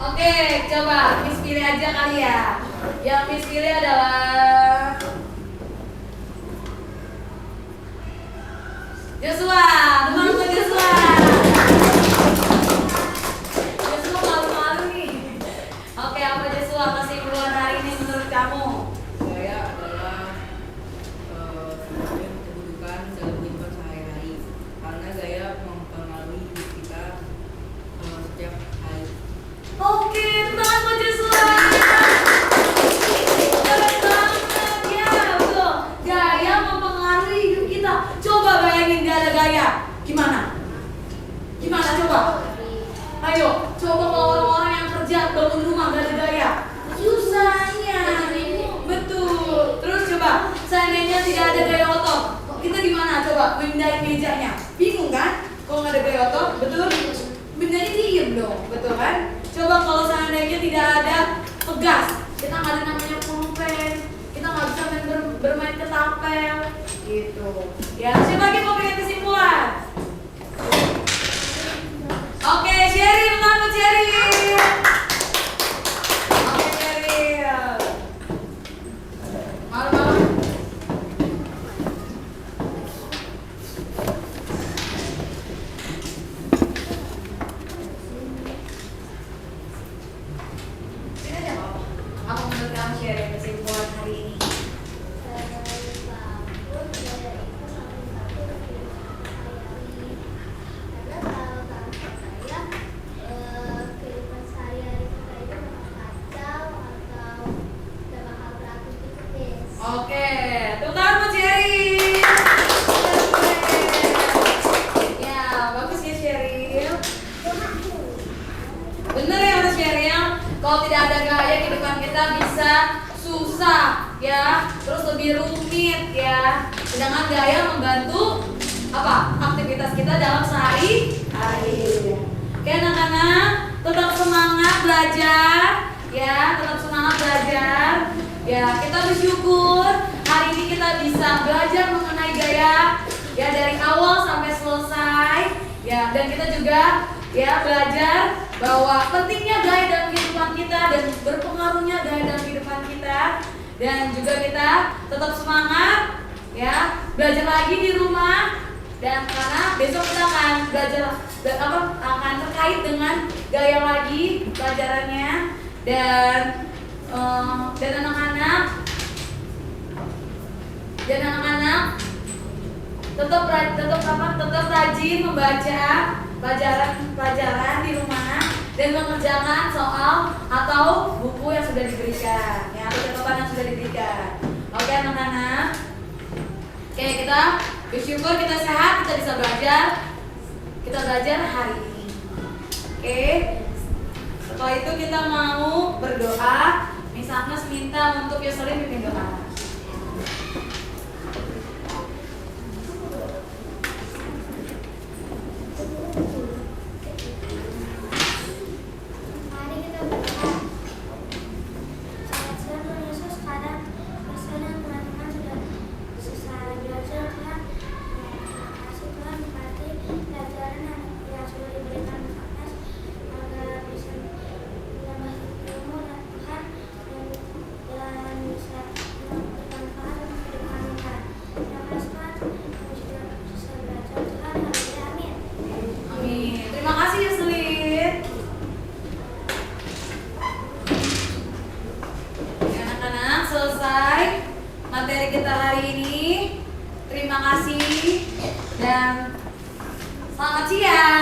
Oke, coba Miss pilih aja kali ya. Yang Miss pilih adalah Joshua. Teman-teman Joshua. Joshua malu-malu nih. Oke, apa Joshua kesimpulan hari ini menurut kamu? Gaya adalah kedudukan dalam kehidupan sehari-hari. Gimana? Gimana coba? Ayo, coba kalau orang-orang yang kerja bangun rumah gak ada gaya, susahnya. Betul. Terus coba, seandainya tidak ada gaya otot, kita gimana coba menghindari mejanya? Bingung kan? Kalau nggak ada gaya otot, betul? Bendanya diem dong, betul kan? Coba kalau seandainya tidak ada pegas, kita nggak ada namanya pulpen, kita nggak bisa bermain ketapel, gitu. Ya, siapa lagi mau bikin kesimpulan? Oke, Sheryl, kenapa Sheryl? Oke, Sheryl. Malu-malu. Ini aja nggak apa-apa. Apa menurut kamu Sheryl kesimpulan hari ini? Oke, tepuk tangan buat Sheryl. Ya, bagus ya Sheryl. Bener ya Mas Sheryl. Kalau tidak ada gaya kehidupan kita bisa susah ya, terus lebih rumit ya. Sedangkan gaya membantu apa? Aktivitas kita dalam sehari-hari. Oke anak-anak, tetap semangat belajar ya, tetap semangat belajar. Ya, kita bersyukur hari ini kita bisa belajar mengenai gaya ya dari awal sampai selesai ya, dan kita juga ya belajar bahwa pentingnya gaya dalam kehidupan kita dan berpengaruhnya gaya dalam kehidupan kita, dan juga kita tetap semangat ya belajar lagi di rumah, dan karena besok kita akan belajar akan terkait dengan gaya lagi pelajarannya, dan anak-anak tetap rajin membaca pelajaran di rumah dan mengerjakan soal atau buku yang sudah diberikan ya, atau catatan yang sudah diberikan. Oke anak-anak, oke kita bersyukur kita sehat, kita bisa belajar hari ini. Oke, setelah itu kita mau berdoa. Miss Agnes minta untuk Yoselin pimpin doa. Mari kita berdoa. Salam Tuhan Yesus, sekarang bersama teman-teman sudah selesai belajar Tuhan. Terima kasih Tuhan berkati pelajaran yang sudah diberikan Agnes agar bisa menambah ilmu dan Tuhan dan bisa bermanfaat untuk kehidupan kita. Terima kasih Tuhan, kami sudah bisa belajar Tuhan. Amin. Amin. Terima kasih Yoselin. Ya, anak-anak, selesai materi kita hari ini. Terima kasih dan selamat siang.